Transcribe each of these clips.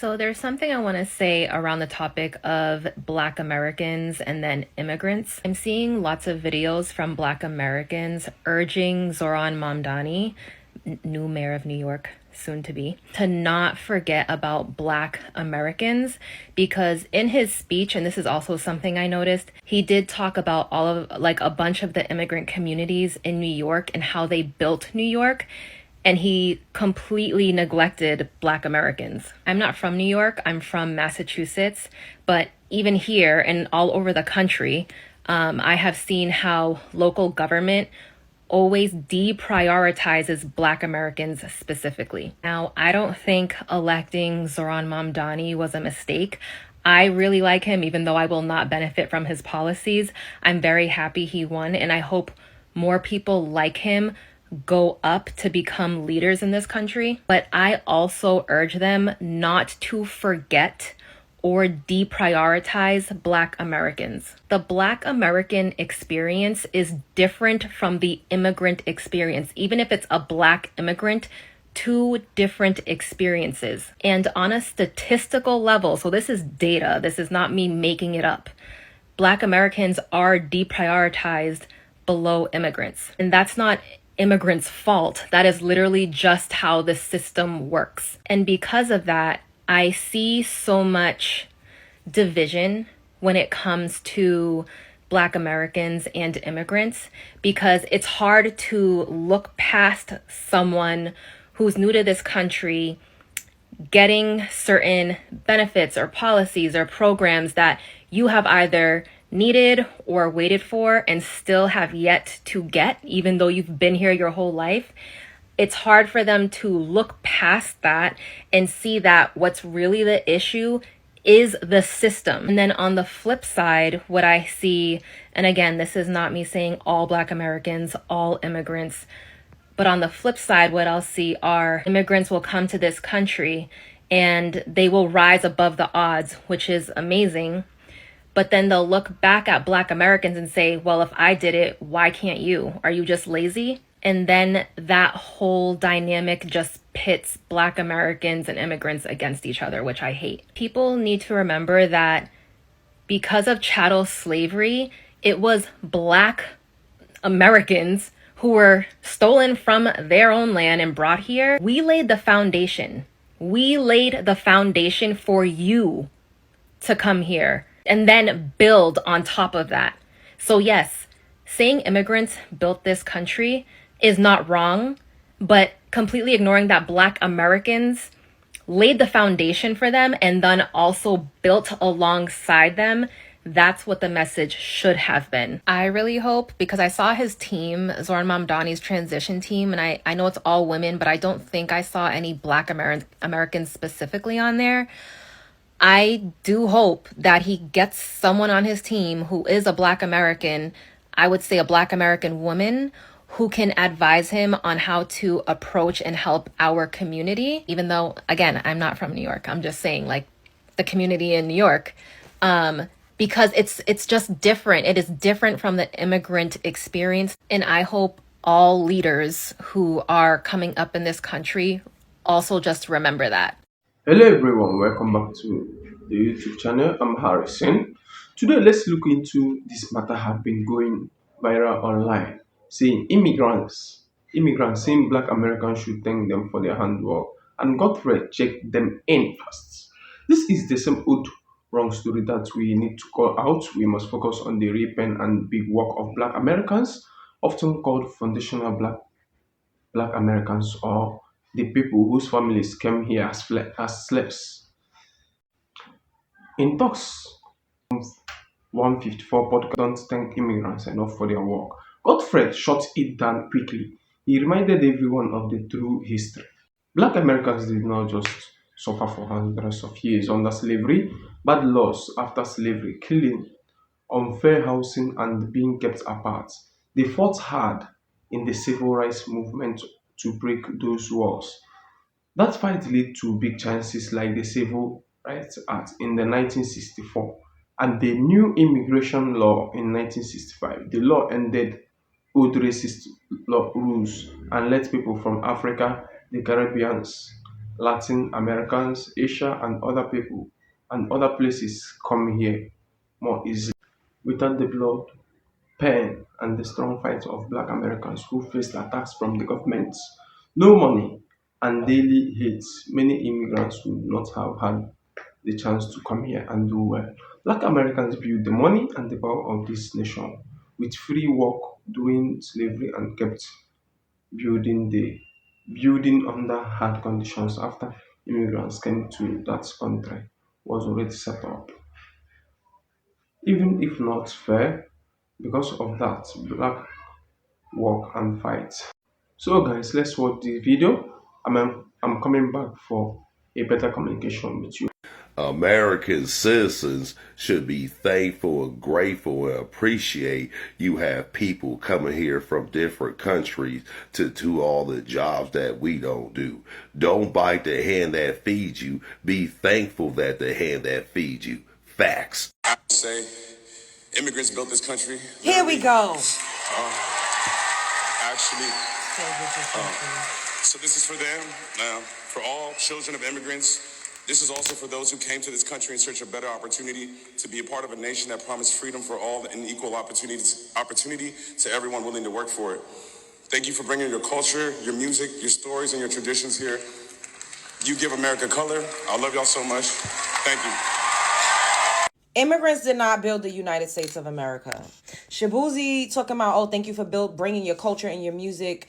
So there's something I want to say around the topic of Black Americans and then immigrants. I'm seeing lots of videos from Black Americans urging Zoran Mamdani, new mayor of New York, soon to be, to not forget about Black Americans, because in his speech, and this is also something I noticed, he did talk about all of like a bunch of the immigrant communities in New York and how they built New York. And he completely neglected Black Americans. I'm not from New York, I'm from Massachusetts, but even here and all over the country, I have seen how local government always deprioritizes Black Americans specifically. Now, I don't think electing Zoran Mamdani was a mistake. I really like him, even though I will not benefit from his policies. I'm very happy he won, and I hope more people like him go up to become leaders in this country. But I also urge them not to forget or deprioritize Black Americans. The Black American experience is different from the immigrant experience, even if it's a Black immigrant. Two different experiences. And on a statistical level, so this is data, this is not me making it up, Black Americans are deprioritized below immigrants. And that's not immigrants' fault. That is literally just how the system works. And because of that, I see so much division when it comes to Black Americans and immigrants, because it's hard to look past someone who's new to this country getting certain benefits or policies or programs that you have either needed or waited for and still have yet to get, even though you've been here your whole life. It's hard for them to look past that and see that what's really the issue is the system. And then on the flip side, what I see, and again, this is not me saying all Black Americans, all immigrants, but on the flip side, what I'll see are immigrants will come to this country and they will rise above the odds, which is amazing. But then they'll look back at Black Americans and say, well, if I did it, why can't you? Are you just lazy? And then that whole dynamic just pits Black Americans and immigrants against each other, which I hate. People need to remember that because of chattel slavery, it was Black Americans who were stolen from their own land and brought here. We laid the foundation. We laid the foundation for you to come here and then build on top of that. So yes, saying immigrants built this country is not wrong, but completely ignoring that Black Americans laid the foundation for them and then also built alongside them, that's what the message should have been. I really hope, because I saw his team, Zoran Mamdani's transition team, and I know it's all women, but I don't think I saw any Black Americans specifically on there. I do hope that he gets someone on his team who is a Black American, I would say a Black American woman, who can advise him on how to approach and help our community. Even though, again, I'm not from New York. I'm just saying, like, the community in New York, because it's just different. It is different from the immigrant experience. And I hope all leaders who are coming up in this country also just remember that. Hello everyone, welcome back to the YouTube channel. I'm Harrison. Today let's look into this matter have been going viral online, saying immigrants saying Black Americans should thank them for their handwork and Godfrey checked them in first. This is the same old wrong story that we need to call out. We must focus on the real pen and big work of Black Americans, often called foundational Black Americans, or the people whose families came here as slaves. In talks 154 podcast, don't thank immigrants enough for their work. Godfrey shut it down quickly. He reminded everyone of the true history. Black Americans did not just suffer for hundreds of years under slavery, bad laws after slavery, killing, unfair housing, and being kept apart. They fought hard in the civil rights movement to break those walls. That fight led to big chances like the Civil Rights Act in the 1964 and the new immigration law in 1965. The law ended old racist rules and let people from Africa, the Caribbean, Latin Americans, Asia, and other people and other places come here more easily. Without the blood, pain, and the strong fight of black Americans who faced attacks from the government, no money, and daily hate, many immigrants would not have had the chance to come here and do well. Black Americans built the money and the power of this nation with free work during slavery and kept building under hard conditions after immigrants came to that country was already set up. Even if not fair, because of that, black work and fight. So guys, let's watch this video. I'm coming back for a better communication with you. American citizens should be thankful and grateful and appreciate you have people coming here from different countries to do all the jobs that we don't do. Don't bite the hand that feeds you. Be thankful that the hand that feeds you. Facts. I would say immigrants built this country. Here we go. Actually, so this is for them, for all children of immigrants. This is also for those who came to this country in search of better opportunity to be a part of a nation that promised freedom for all and equal opportunity to everyone willing to work for it. Thank you for bringing your culture, your music, your stories, and your traditions here. You give America color. I love y'all so much. Thank you. Immigrants did not build the United States of America. Shaboozey talking about, oh, thank you for bringing your culture and your music.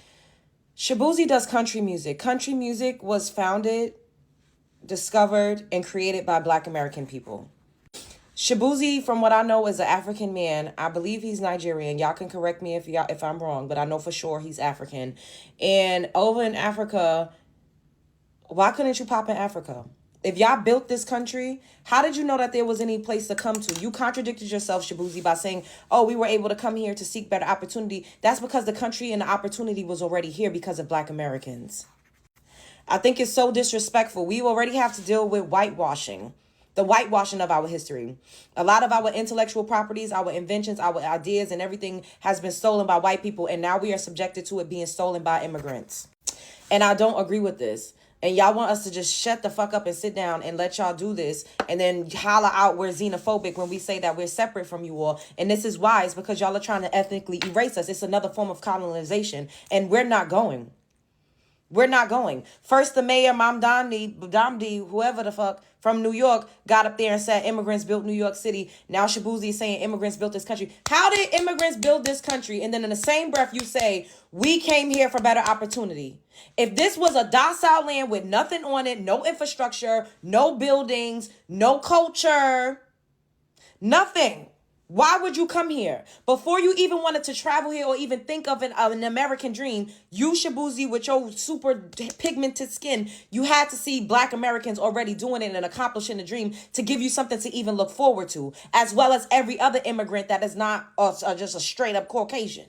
Shaboozey does country music. Country music was founded, discovered, and created by Black American people. Shaboozey, from what I know, is an African man. I believe he's Nigerian. Y'all can correct me if I'm wrong, but I know for sure he's African. And over in Africa, why couldn't you pop in Africa? If y'all built this country, how did you know that there was any place to come to? You contradicted yourself, Shaboozey, by saying, oh, we were able to come here to seek better opportunity. That's because the country and the opportunity was already here because of Black Americans. I think it's so disrespectful. We already have to deal with whitewashing, the whitewashing of our history. A lot of our intellectual properties, our inventions, our ideas, and everything has been stolen by white people, and now we are subjected to it being stolen by immigrants. And I don't agree with this. And y'all want us to just shut the fuck up and sit down and let y'all do this and then holler out we're xenophobic when we say that we're separate from you all. And this is why. It's because y'all are trying to ethnically erase us. It's another form of colonization. And we're not going. We're not going. First, the mayor, Damdi, whoever the fuck, from New York, got up there and said immigrants built New York City. Now Shaboozey is saying immigrants built this country. How did immigrants build this country? And then in the same breath, you say, we came here for better opportunity. If this was a docile land with nothing on it, no infrastructure, no buildings, no culture, nothing, why would you come here? Before you even wanted to travel here or even think of an American dream, you, Shaboozey, with your super pigmented skin, you had to see Black Americans already doing it and accomplishing the dream to give you something to even look forward to, as well as every other immigrant that is not just a straight up Caucasian.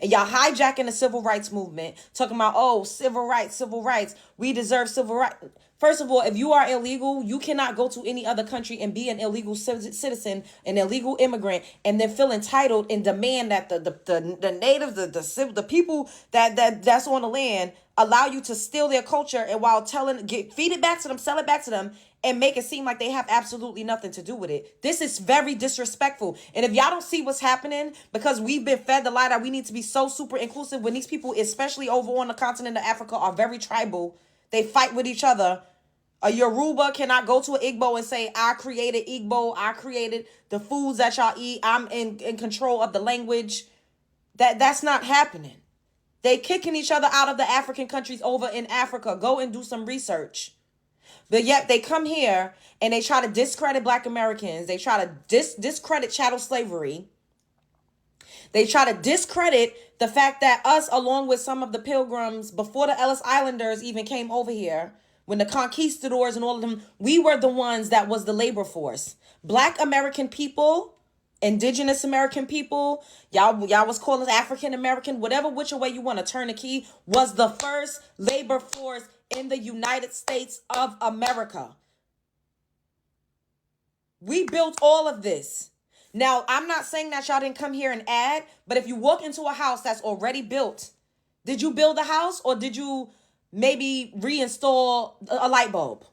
And y'all hijacking the civil rights movement, talking about, oh, civil rights, we deserve civil rights. First of all, if you are illegal, you cannot go to any other country and be an illegal citizen, an illegal immigrant, and then feel entitled and demand that the natives, the people that's on the land allow you to steal their culture and while feed it back to them, sell it back to them, and make it seem like they have absolutely nothing to do with it. This is very disrespectful. And if y'all don't see what's happening, because we've been fed the lie that we need to be so super inclusive when these people, especially over on the continent of Africa, are very tribal. They fight with each other. A Yoruba cannot go to an Igbo and say, I created Igbo. I created the foods that y'all eat. I'm in control of the language. That's not happening. They kicking each other out of the African countries over in Africa. Go and do some research. But yet they come here and they try to discredit Black Americans. They try to discredit chattel slavery. They try to discredit the fact that us, along with some of the pilgrims, before the Ellis Islanders even came over here, when the conquistadors and all of them, we were the ones that was the labor force. Black American people, indigenous American people, y'all was called African American, whatever which way you want to turn the key, was the first labor force in the United States of America. We built all of this. Now, I'm not saying that y'all didn't come here and add, but if you walk into a house that's already built, did you build a house or did you maybe reinstall a light bulb?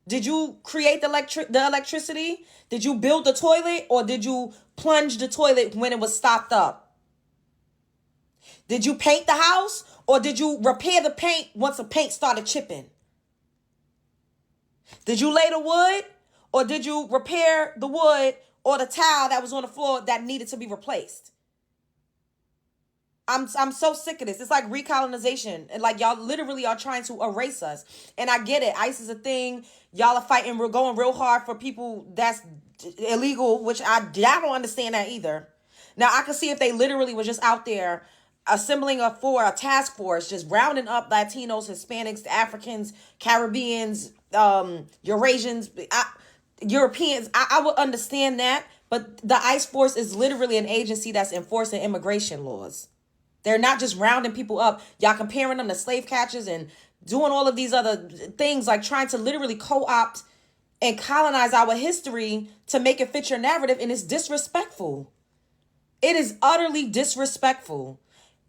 Did you create the electricity? Did you build the toilet, or did you plunge the toilet when it was stopped up? Did you paint the house, or did you repair the paint once the paint started chipping? Did you lay the wood, or did you repair the wood or the tile that was on the floor that needed to be replaced? I'm so sick of this. It's like recolonization. And like y'all literally are trying to erase us. And I get it. ICE is a thing. Y'all are fighting. We're going real hard for people that's illegal, which I don't understand that either. Now I could see if they literally were just out there assembling for a task force, just rounding up Latinos, Hispanics, Africans, Caribbeans, Eurasians, Europeans. I would understand that. But the ICE force is literally an agency that's enforcing immigration laws. They're not just rounding people up. Y'all comparing them to slave catchers and doing all of these other things, like trying to literally co-opt and colonize our history to make it fit your narrative. And it's disrespectful. It is utterly disrespectful.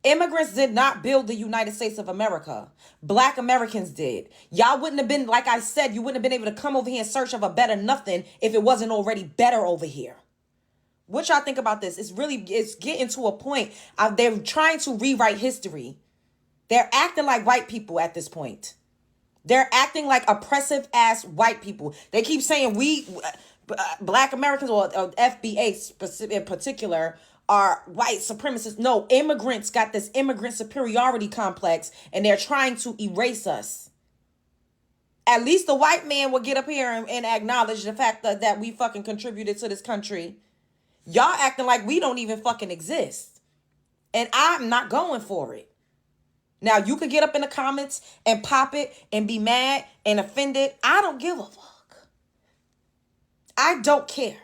Immigrants did not build the United States of America. Black Americans did. Y'all wouldn't have been, like I said, you wouldn't have been able to come over here in search of a better nothing if it wasn't already better over here. What y'all think about this? It's getting to a point. They're trying to rewrite history. They're acting like white people at this point. They're acting like oppressive ass white people. They keep saying Black Americans or FBA in particular are white supremacists. No, immigrants got this immigrant superiority complex and they're trying to erase us. At least the white man will get up here and acknowledge the fact that we fucking contributed to this country. Y'all acting like we don't even fucking exist. And I'm not going for it. Now, you could get up in the comments and pop it and be mad and offended. I don't give a fuck. I don't care.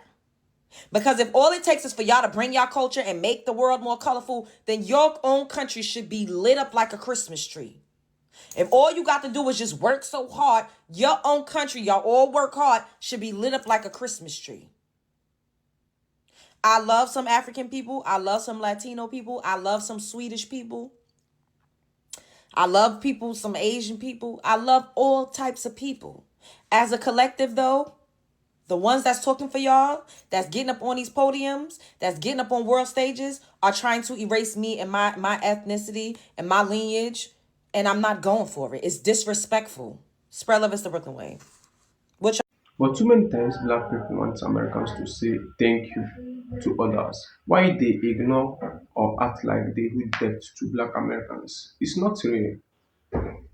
Because if all it takes is for y'all to bring y'all culture and make the world more colorful, then your own country should be lit up like a Christmas tree. If all you got to do is just work so hard, your own country, y'all all work hard, should be lit up like a Christmas tree. I love some African people. I love some Latino people. I love some Swedish people. I love people, some Asian people. I love all types of people. As a collective, though, the ones that's talking for y'all, that's getting up on these podiums, that's getting up on world stages, are trying to erase me and my ethnicity and my lineage, and I'm not going for it. It's disrespectful. Spread love is the Brooklyn way. But too many times black people want Americans to say thank you to others. Why they ignore or act like they owe debt to black Americans? It's not real,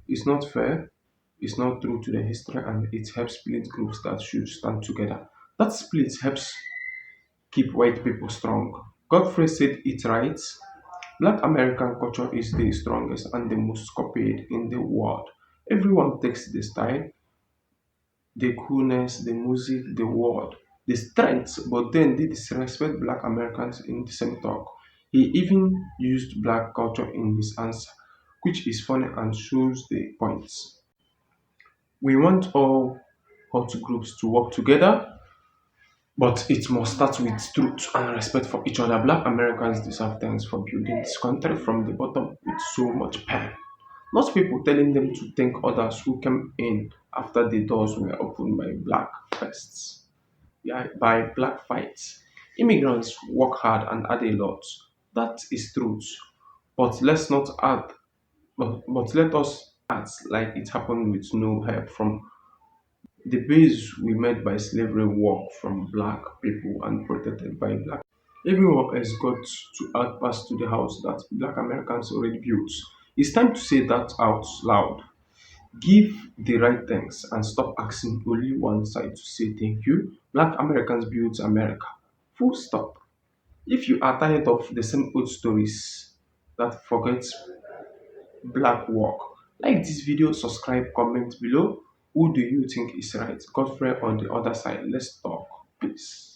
it's not fair, it's not true to the history, and it helps split groups that should stand together. That split helps keep white people strong. Godfrey said it right. Black American culture is the strongest and the most copied in the world. Everyone takes the style, the coolness, the music, the word, the strength, but then they disrespect black Americans in the same talk. He even used black culture in his answer, which is funny and shows the points. We want all hot groups to work together, but it must start with truth and respect for each other. Black Americans deserve thanks for building this country from the bottom with so much pain. Not people telling them to thank others who came in after the doors were opened by black fists, yeah, by black fights. Immigrants work hard and add a lot. That is truth. But let's not add but let us act like it happened with no help from the base we made by slavery work from black people and protected by black. Everyone has got to add pass to the house that black Americans already built. It's time to say that out loud. Give the right thanks and stop asking only one side to say thank you. Black Americans built America. Full stop. If you are tired of the same old stories that forget black work, like this video, subscribe, comment below. Who do you think is right? Godfrey on the other side. Let's talk. Peace.